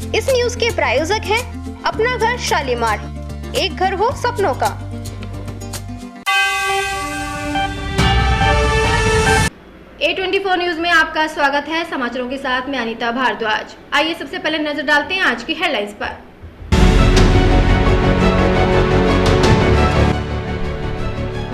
इस न्यूज के प्रायोजक हैं अपना घर शालीमार, एक घर हो सपनों का। A24 न्यूज में आपका स्वागत है। समाचारों के साथ मैं अनीता भारद्वाज। आइए सबसे पहले नजर डालते हैं आज की हेडलाइंस पर।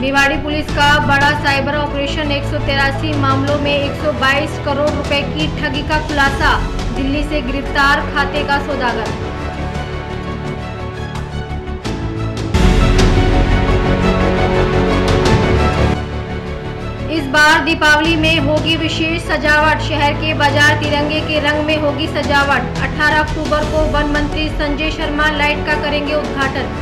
भिवाड़ी पुलिस का बड़ा साइबर ऑपरेशन, 183 मामलों में 122 करोड़ रुपए की ठगी का खुलासा। दिल्ली से गिरफ्तार खाते का सौदागर। इस बार दीपावली में होगी विशेष सजावट। शहर के बाजार तिरंगे के रंग में होगी सजावट। 18 अक्टूबर को वन मंत्री संजय शर्मा लाइट का करेंगे उद्घाटन।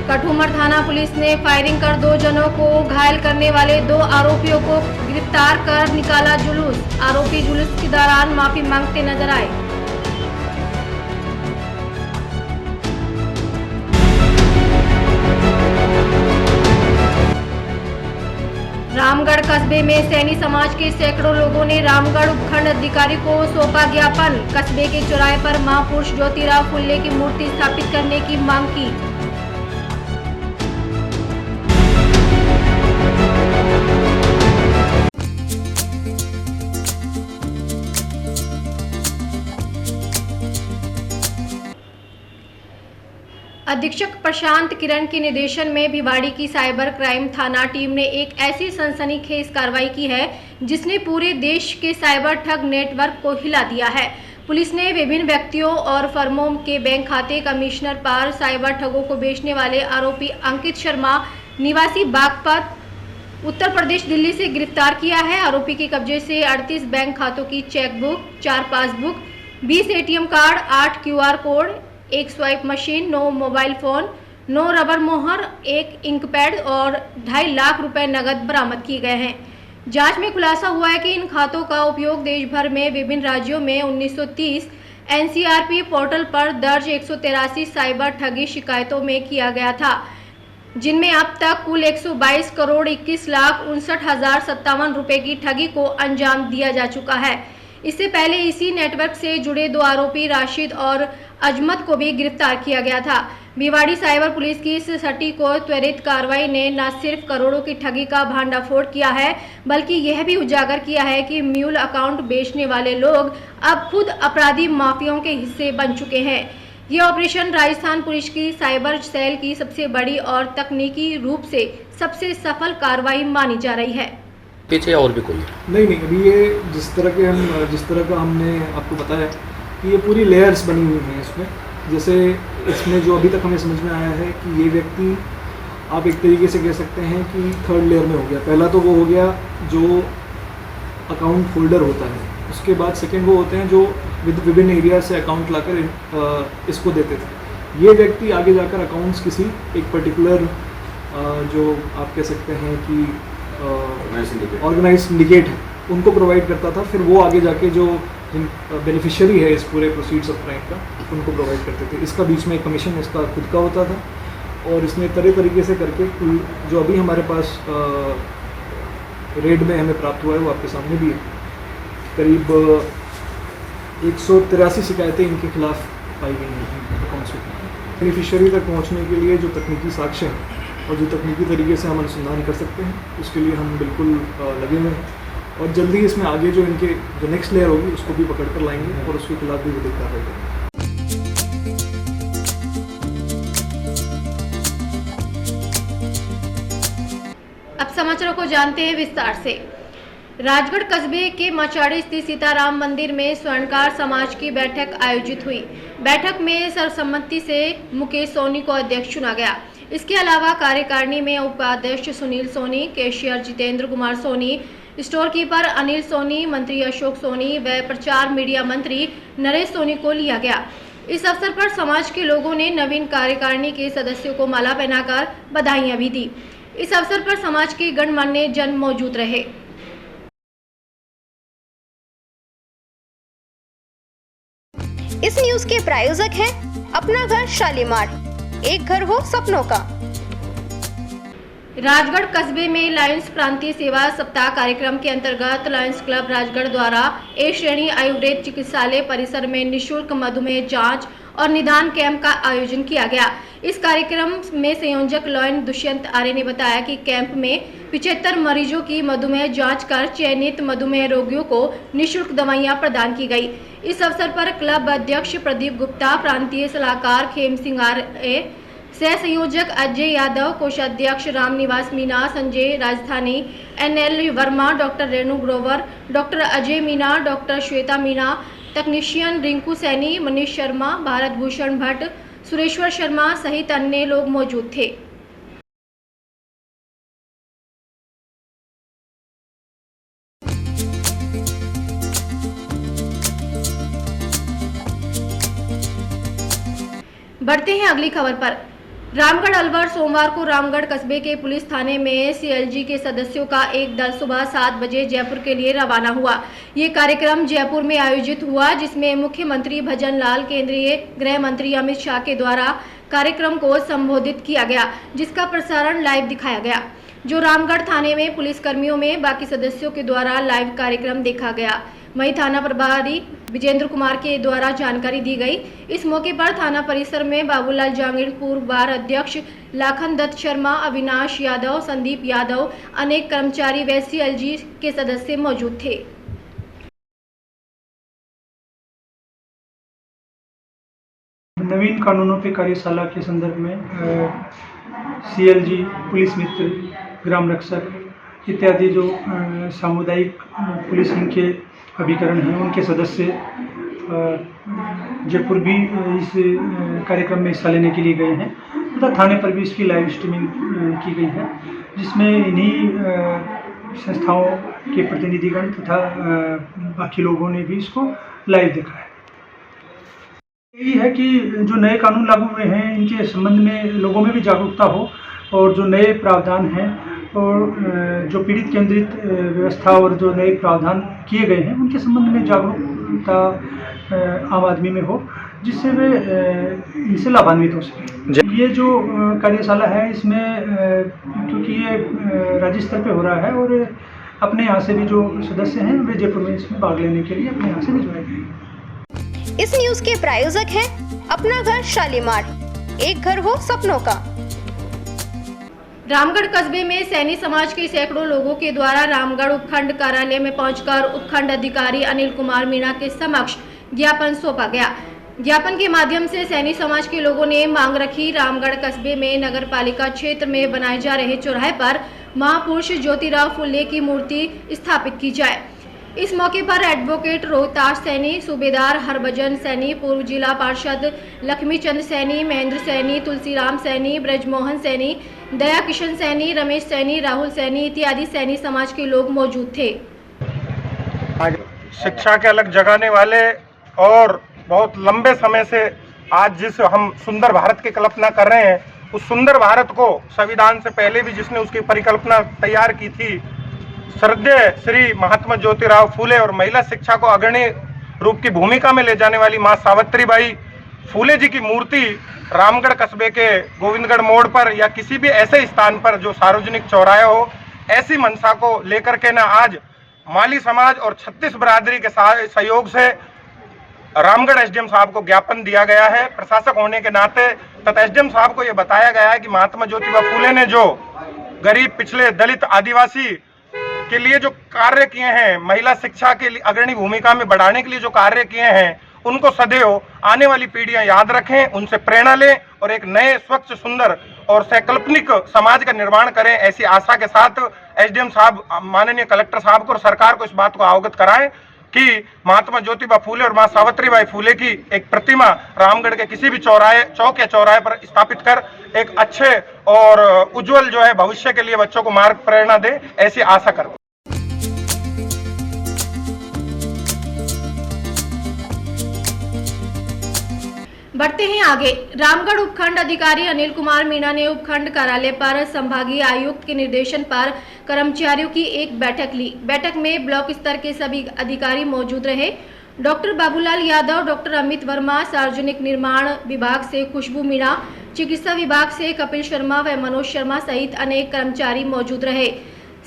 कठुमर थाना पुलिस ने फायरिंग कर 2 जनों को घायल करने वाले 2 आरोपियों को गिरफ्तार कर निकाला जुलूस। आरोपी जुलूस के दौरान माफी मांगते नजर आए। रामगढ़ कस्बे में सैनी समाज के सैकड़ों लोगों ने रामगढ़ उपखंड अधिकारी को सौंपा ज्ञापन। कस्बे के चौराहे पर महापुरुष ज्योतिराव फुले की मूर्ति स्थापित करने की मांग की। अधीक्षक प्रशांत किरण के निर्देशन में भिवाड़ी की साइबर क्राइम थाना टीम ने एक ऐसी सनसनीखेज कार्रवाई की है जिसने पूरे देश के साइबर ठग नेटवर्क को हिला दिया है। पुलिस ने विभिन्न व्यक्तियों और फर्मों के बैंक खाते कमिश्नर पार साइबर ठगों को बेचने वाले आरोपी अंकित शर्मा निवासी बागपत उत्तर प्रदेश दिल्ली से गिरफ्तार किया है। आरोपी के कब्जे से 38 बैंक खातों की chequebook, 4 passbook, 20 ATM card, 8 QR code, 1 swipe machine, 9 mobile phone, 9 rubber मोहर, 1 इंकपैड और 2.5 लाख रुपए नगद बरामद किए गए हैं। जांच में खुलासा हुआ है कि इन खातों का उपयोग देश भर में विभिन्न राज्यों में 1930 NCRP पोर्टल पर दर्ज 183 साइबर ठगी शिकायतों में किया गया था, जिनमें अब तक कुल 122 करोड़ 21 लाख 59,057 रुपए की ठगी को अंजाम दिया जा चुका है। इससे पहले इसी नेटवर्क से जुड़े 2 आरोपी राशिद और अजमत को भी गिरफ्तार किया गया था। भिवाड़ी साइबर पुलिस की इस सटीक और त्वरित कार्रवाई ने न सिर्फ करोड़ों की ठगी का भांडाफोड़ किया है, बल्कि यह भी उजागर किया है कि म्यूल अकाउंट बेचने वाले लोग अब खुद अपराधी माफियाओं के हिस्से बन चुके हैं। यह ऑपरेशन राजस्थान पुलिस की साइबर सेल की सबसे बड़ी और तकनीकी रूप से सबसे सफल कार्रवाई मानी जा रही है। पीछे और भी कोई नहीं, अभी ये जिस तरह का हमने आपको बताया कि ये पूरी लेयर्स बनी हुई हैं इसमें। जैसे इसमें जो अभी तक हमें समझ में आया है कि ये व्यक्ति आप एक तरीके से कह सकते हैं कि 3rd लेयर में हो गया। पहला तो वो हो गया जो अकाउंट होल्डर होता है, उसके बाद सेकंड वो होते हैं जो विभिन्न एरिया से अकाउंट लाकर इसको देते थे। ये व्यक्ति आगे जाकर अकाउंट्स किसी एक पर्टिकुलर जो आप कह सकते हैं कि ऑर्गेनाइज सिंडिकेट है उनको प्रोवाइड करता था। फिर वो आगे जाके जो बेनिफिशियरी है इस पूरे प्रोसीड्स ऑफ क्राइम का उनको प्रोवाइड करते थे। इसका बीच में एक कमीशन इसका खुद का होता था और इसने तरीके से करके कुल जो अभी हमारे पास रेड में हमें प्राप्त हुआ है वो आपके सामने भी है। करीब 183 शिकायतें इनके खिलाफ पाई गई हैं अकाउंट्स में। बेनिफिशियरी तक पहुँचने के लिए जो तकनीकी साक्ष्य हैं और जो तकनीकी तरीके से हम अनुसंधान कर सकते हैं उसके लिए हम बिल्कुल लगे हुए हैं और जल्दी इसमें आगे जो इनके जो नेक्स्ट लेयर होगी उसको भी पकड़ कर लाएंगे और उसके खिलाफ भी विधिक कार्रवाई करेंगे। अब समाचारों को जानते हैं विस्तार से। राजगढ़ कस्बे के मचाड़ी स्थित सीताराम मंदिर में स्वर्णकार समाज की बैठक आयोजित हुई। बैठक में सर्वसम्मति से मुकेश सोनी को अध्यक्ष चुना गया। इसके अलावा कार्यकारिणी में उपाध्यक्ष Sunil Soni, cashier Jitendra Kumar Soni, store keeper Anil Soni, मंत्री अशोक सोनी व प्रचार मीडिया मंत्री नरेश सोनी को लिया गया। इस अवसर पर समाज के लोगों ने नवीन कार्यकारिणी के सदस्यों को माला पहनाकर बधाइयां भी दी। इस अवसर पर समाज के गणमान्य जन मौजूद रहे। इस न्यूज के प्रायोजक हैं अपना घर शालीमार, एक घर हो सपनों का। राजगढ़ कस्बे में लायंस प्रांतीय सेवा सप्ताह कार्यक्रम के अंतर्गत लायंस क्लब राजगढ़ द्वारा ए श्रेणी आयुर्वेद चिकित्सालय परिसर में निशुल्क मधुमेह जांच और निदान कैंप का आयोजन किया गया। इस कार्यक्रम में संयोजक लॉयन दुष्यंत आर्य ने बताया कि कैंप में 75 मरीजों की मधुमेह जांच कर चयनित मधुमेह रोगियों को निशुल्क दवाइयां प्रदान की गई। इस अवसर पर क्लब अध्यक्ष प्रदीप गुप्ता, प्रांतीय सलाहकार खेम सिंह आर्य, सह संयोजक अजय यादव, कोषाध्यक्ष Ramniwas Meena, Sanjay Rajdhani, NL Verma, doctor Renu Grover, doctor Ajay Meena, doctor Shweta Meena, technician Rinku Saini, Manish Sharma, Bharat Bhushan Bhatt, Sureshwar Sharma सहित अन्य लोग मौजूद थे। बढ़ते हैं अगली खबर पर। रामगढ़ अलवर सोमवार को रामगढ़ कस्बे के पुलिस थाने में CLG के सदस्यों का एक दल सुबह 7 बजे जयपुर के लिए रवाना हुआ। ये कार्यक्रम जयपुर में आयोजित हुआ, जिसमें मुख्यमंत्री भजन लाल, केंद्रीय गृह मंत्री अमित शाह के द्वारा कार्यक्रम को संबोधित किया गया, जिसका प्रसारण लाइव दिखाया गया, जो रामगढ़ थाने में पुलिसकर्मियों में बाकी सदस्यों के द्वारा लाइव कार्यक्रम देखा गया। वहीं थाना प्रभारी विजेंद्र कुमार के द्वारा जानकारी दी गई। इस मौके पर थाना परिसर में बाबूलाल जांगीड़, पूर्व बार अध्यक्ष लाखन दत्त शर्मा, अविनाश यादव, संदीप यादव, अनेक कर्मचारी व CLG के सदस्य मौजूद थे। नवीन कानूनों पे कार्यशाला के संदर्भ में CLG, पुलिस मित्र, ग्राम रक्षक इत्यादि जो सामुदायिक पुलिस के अभिकरण हैं, उनके सदस्य जयपुर भी इस कार्यक्रम में हिस्सा लेने के लिए गए हैं तथा थाने पर भी इसकी लाइव स्ट्रीमिंग की गई है, जिसमें इन्हीं संस्थाओं के प्रतिनिधिगण तथा बाकी लोगों ने भी इसको लाइव देखा है। यही है कि जो नए कानून लागू हुए हैं, इनके संबंध में लोगों में भी जागरूकता हो और जो नए प्रावधान हैं और जो पीड़ित केंद्रित व्यवस्था और जो नए प्रावधान किए गए हैं, उनके संबंध में जागरूकता आम आदमी में हो, जिससे वे इनसे लाभान्वित हो सकें। ये जो कार्यशाला है, इसमें क्योंकि ये राज्य स्तर पे हो रहा है और अपने यहाँ से भी जो सदस्य हैं वे जयपुर में इसमें भाग लेने के लिए अपने यहाँ से भिजवाए गए। इस न्यूज के प्रायोजक हैं अपना घर शालीमार, एक घर हो सपनों का। रामगढ़ कस्बे में सैनी समाज के सैकड़ों लोगों के द्वारा रामगढ़ उपखंड कार्यालय में पहुंचकर उपखंड अधिकारी अनिल कुमार मीणा के समक्ष ज्ञापन सौंपा गया। ज्ञापन के माध्यम से सैनी समाज के लोगों ने मांग रखी, रामगढ़ कस्बे में नगर पालिका क्षेत्र में बनाए जा रहे चौराहे पर महापुरुष ज्योतिराव फुले की मूर्ति स्थापित की जाए। इस मौके पर एडवोकेट रोहताश सैनी, सूबेदार हरभजन सैनी, पूर्व जिला पार्षद लक्ष्मीचंद सैनी, महेंद्र सैनी, तुलसीराम सैनी, ब्रजमोहन सैनी, दया किशन सैनी, रमेश सैनी, राहुल सैनी इत्यादि सैनी समाज के लोग मौजूद थे। शिक्षा के अलग जगाने वाले और बहुत लंबे समय से आज जिस हम सुंदर भारत की कल्पना कर रहे हैं, उस सुंदर भारत को संविधान से पहले भी जिसने उसकी परिकल्पना तैयार की थी, श्रद्धेय श्री महात्मा ज्योतिराव फूले, और महिला शिक्षा को अग्रणी रूप की भूमिका में ले जाने वाली मां सावित्रीबाई फूले जी की मूर्ति रामगढ़ कस्बे के गोविंदगढ़ मोड़ पर या किसी भी ऐसे स्थान पर जो सार्वजनिक चौराहे हो, ऐसी मंशा को लेकर के ना आज माली समाज और 36 बरादरी के सहयोग से रामगढ़ SDM साहब को ज्ञापन दिया गया है प्रशासक होने के नाते, तथा SDM साहब को यह बताया गया है कि महात्मा ज्योतिबा फूले ने जो गरीब, पिछड़े, दलित, आदिवासी के लिए जो कार्य किए हैं, महिला शिक्षा के लिए अग्रणी भूमिका में बढ़ाने के लिए जो कार्य किए हैं, उनको सदैव आने वाली पीढ़ियां याद रखें, उनसे प्रेरणा लें और एक नए स्वच्छ, सुंदर और सैकल्पनिक समाज का निर्माण करें। ऐसी आशा के साथ SDM साहब माननीय कलेक्टर साहब को और सरकार को इस बात को अवगत कराएं कि महात्मा ज्योतिबा फूले और मां सावित्रीबाई फूले की एक प्रतिमा रामगढ़ के किसी भी चौक या चौराहे पर स्थापित कर एक अच्छे और उज्जवल जो है भविष्य के लिए बच्चों को मार्ग प्रेरणा दे, ऐसी आशा करते। बढ़ते हैं आगे। रामगढ़ उपखंड अधिकारी अनिल कुमार मीणा ने उपखंड कार्यालय पर संभागीय आयुक्त के निर्देशन पर कर्मचारियों की एक बैठक ली। बैठक में ब्लॉक स्तर के सभी अधिकारी मौजूद रहे। डॉक्टर बाबूलाल यादव, डॉक्टर अमित वर्मा, सार्वजनिक निर्माण विभाग से खुशबू मीणा, चिकित्सा विभाग से कपिल शर्मा व मनोज शर्मा सहित अनेक कर्मचारी मौजूद रहे।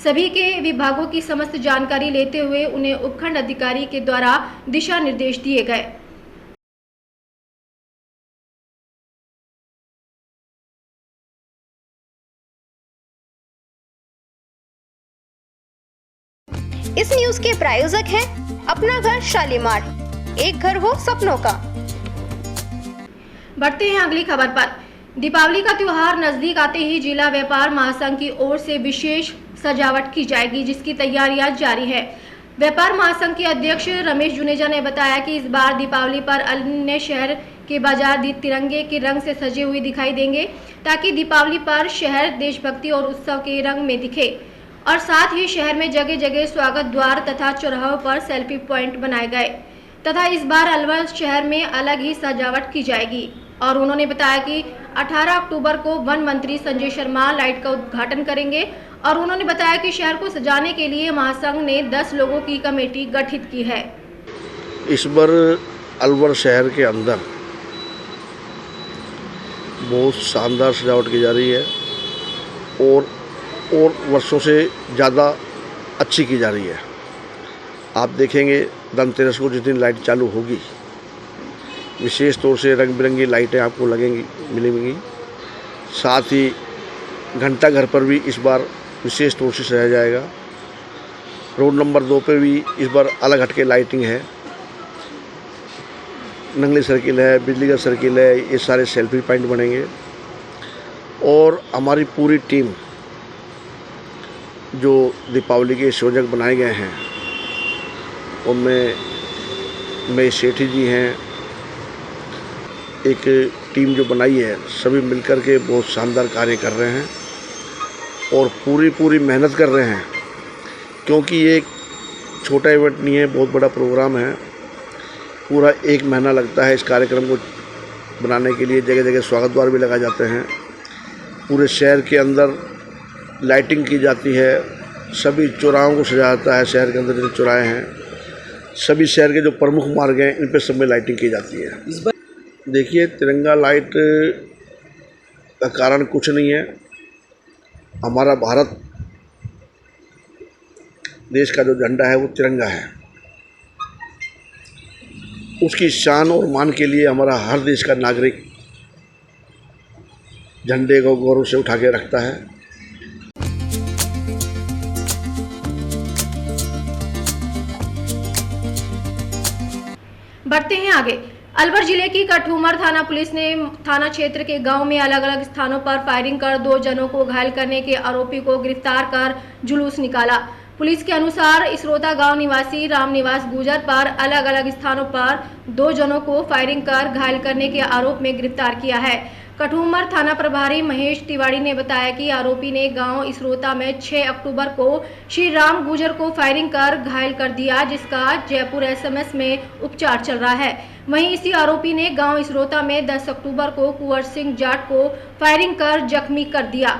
सभी के विभागों की समस्त जानकारी लेते हुए उन्हें उपखंड अधिकारी के द्वारा दिशा निर्देश दिए गए। इस न्यूज के प्रायोजक हैं अपना घर शालीमार, एक घर हो सपनों का। बढ़ते हैं अगली खबर पर। दीपावली का त्योहार नजदीक आते ही जिला व्यापार महासंघ की ओर से विशेष सजावट की जाएगी, जिसकी तैयारियां जारी है। व्यापार महासंघ के अध्यक्ष रमेश जुनेजा ने बताया कि इस बार दीपावली पर अन्य शहर के बाजार तिरंगे के रंग से सजे हुए दिखाई देंगे, ताकि दीपावली पर शहर देशभक्ति और उत्सव के रंग में दिखे। और साथ ही शहर में जगह जगह स्वागत द्वार तथा चौराहों पर सेल्फी पॉइंट बनाए गए तथा इस बार अलवर शहर में अलग ही सजावट की जाएगी। और उन्होंने बताया कि 18 अक्टूबर को वन मंत्री संजय शर्मा लाइट का उद्घाटन करेंगे। और उन्होंने बताया कि शहर को सजाने के लिए महासंघ ने 10 लोगों की कमेटी गठित की है। इस बार अलवर शहर के अंदर बहुत शानदार सजावट की जा रही है और वर्षों से ज़्यादा अच्छी की जा रही है। आप देखेंगे धनतेरस को जिस दिन लाइट चालू होगी, विशेष तौर से रंग बिरंगी लाइटें आपको मिलेंगी। साथ ही घंटा घर पर भी इस बार विशेष तौर से सजाया जाएगा। रोड नंबर 2 पे भी इस बार अलग हटके लाइटिंग है। नंगली सर्किल है, बिजली का सर्किल है, ये सारे सेल्फी पॉइंट बनेंगे। और हमारी पूरी टीम जो दीपावली के संयोजक बनाए गए हैं उनमें मेरे सेठी जी हैं। एक टीम जो बनाई है, सभी मिलकर के बहुत शानदार कार्य कर रहे हैं और पूरी मेहनत कर रहे हैं, क्योंकि ये एक छोटा इवेंट नहीं है, बहुत बड़ा प्रोग्राम है। पूरा 1 महीना लगता है इस कार्यक्रम को बनाने के लिए। जगह जगह स्वागत द्वार भी लगाए जाते हैं। पूरे शहर के अंदर लाइटिंग की जाती है। सभी चौराहों को सजाया जाता है। शहर के अंदर जो चौराहे हैं, सभी शहर के जो प्रमुख मार्ग हैं, इन पे सब में लाइटिंग की जाती है। इस बार देखिए, तिरंगा लाइट का कारण कुछ नहीं है। हमारा भारत देश का जो झंडा है वो तिरंगा है। उसकी शान और मान के लिए हमारा हर देश का नागरिक झंडे को गौरव से उठा के रखता है। बढ़ते हैं आगे। अलवर जिले की कठूमर थाना पुलिस ने थाना क्षेत्र के गांव में अलग अलग स्थानों पर फायरिंग कर 2 जनों को घायल करने के आरोपी को गिरफ्तार कर जुलूस निकाला। पुलिस के अनुसार इसरोता गांव निवासी रामनिवास गुजर पर अलग अलग स्थानों पर 2 जनों को फायरिंग कर घायल करने के आरोप में गिरफ्तार किया है। कठूमर थाना प्रभारी महेश तिवारी ने बताया कि आरोपी ने गांव इसरोता में 6 अक्टूबर को श्री राम गुजर को फायरिंग कर घायल कर दिया, जिसका जयपुर एसएमएस में उपचार चल रहा है। वहीं इसी आरोपी ने गांव इसरोता में 10 अक्टूबर को कुंवर सिंह जाट को फायरिंग कर जख्मी कर दिया।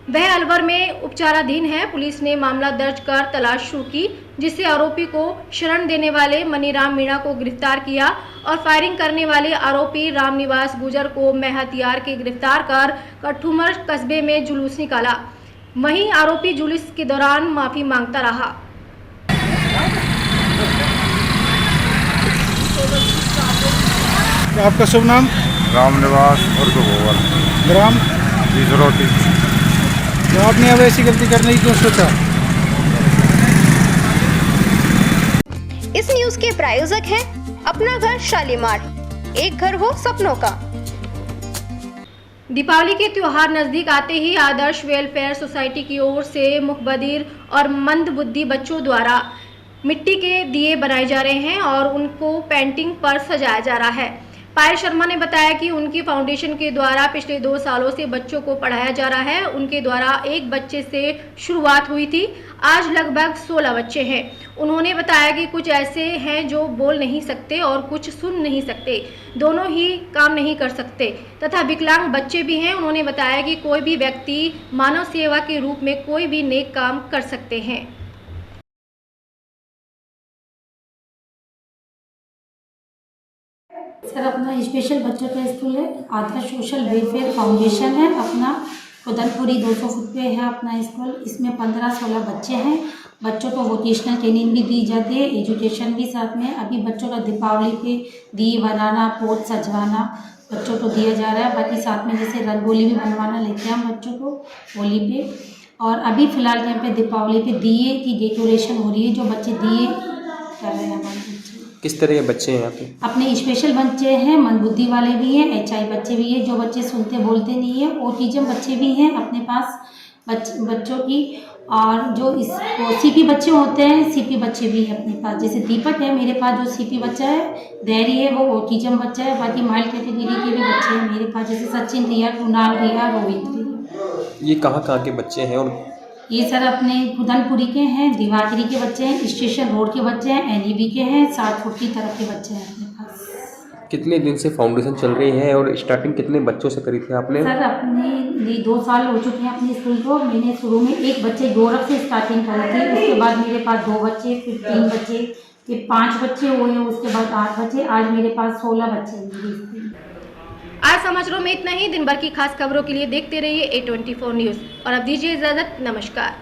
वह अलवर में उपचाराधीन है। पुलिस ने मामला दर्ज कर तलाश शुरू की, जिससे आरोपी को शरण देने वाले मनीराम मीणा को गिरफ्तार किया और फायरिंग करने वाले आरोपी रामनिवास गुजर को मैं हथियार के गिरफ्तार कर कठूमर कस्बे में जुलूस निकाला। वहीं आरोपी जुलूस के दौरान माफी मांगता रहा। आपका शुभ नाम? रामनिवास और गोबर ग्राम रोटी। तो आपने अब ऐसी गलती करने की क्यों सोचा? इस न्यूज के प्रायोजक हैं अपना घर शालीमार, एक घर हो सपनों का। दीपावली के त्योहार नजदीक आते ही आदर्श वेलफेयर सोसाइटी की ओर से मुखबधिर और मंदबुद्धि बच्चों द्वारा मिट्टी के दिए बनाए जा रहे हैं और उनको पेंटिंग पर सजाया जा रहा है। पायल शर्मा ने बताया कि उनकी फाउंडेशन के द्वारा पिछले 2 सालों से बच्चों को पढ़ाया जा रहा है। उनके द्वारा एक बच्चे से शुरुआत हुई थी, आज लगभग 16 बच्चे हैं। उन्होंने बताया कि कुछ ऐसे हैं जो बोल नहीं सकते और कुछ सुन नहीं सकते, दोनों ही काम नहीं कर सकते तथा विकलांग बच्चे भी हैं। उन्होंने बताया कि कोई भी व्यक्ति मानव सेवा के रूप में कोई भी नेक काम कर सकते हैं। सर अपना स्पेशल बच्चों का स्कूल है, आदर्श सोशल वेलफेयर फाउंडेशन है, अपना उदलपुरी 200 फुट पे है अपना स्कूल। इसमें 15-16 बच्चे हैं। बच्चों को वोकेशनल ट्रेनिंग भी दी जाती है, एजुकेशन भी साथ में। अभी बच्चों का दीपावली पे दिए बनाना, पोत सजवाना बच्चों को दिया जा रहा है। बाकी साथ में जैसे रंगोली भी बनवाना लेते हैं हम बच्चों को होली पे। और अभी फ़िलहाल यहाँ पे दीपावली पे दिए की डेकोरेशन हो रही है, जो बच्चे दिए कर रहे हैं हमारे बच्चे। किस तरह के बच्चे हैं यहाँ पे? अपने स्पेशल बच्चे हैं, मंदबुद्धि वाले भी हैं, HI बच्चे भी हैं, जो बच्चे सुनते बोलते नहीं है, ऑटिज्म बच्चे भी हैं अपने पास बच्चों की। और जो इस CP बच्चे होते हैं, CP बच्चे भी हैं अपने पास। जैसे दीपक है मेरे पास जो CP बच्चा है, धैर्य है वो ऑटिज्म बच्चा है। बाकी माइल्ड कैटेगरी के भी बच्चे हैं मेरे पास, जैसे सचिन रिया, कुणाल रिया, रोहित रिया। ये कहाँ के बच्चे हैं? और ये सर अपने उदलपुरी के हैं, दिवाकरी के बच्चे हैं, स्टेशन रोड के बच्चे हैं, NEB के हैं, 60 फुट की तरफ के बच्चे हैं अपने पास। कितने दिन से फाउंडेशन चल रही है और स्टार्टिंग कितने बच्चों से करी थी आपने? सर अपने 2 साल हो चुके हैं अपने स्कूल को। मैंने शुरू में 1 बच्चे गौरव से स्टार्टिंग करी थी, उसके बाद मेरे पास 2 बच्चे, फिर 3 बच्चे, फिर 5 बच्चे हुए हैं, उसके बाद 8 बच्चे, आज मेरे पास 16 बच्चे हैं। आज समाचारों में इतना ही। दिन भर की खास खबरों के लिए देखते रहिए A24 न्यूज़ और अब दीजिए इजाजत। नमस्कार।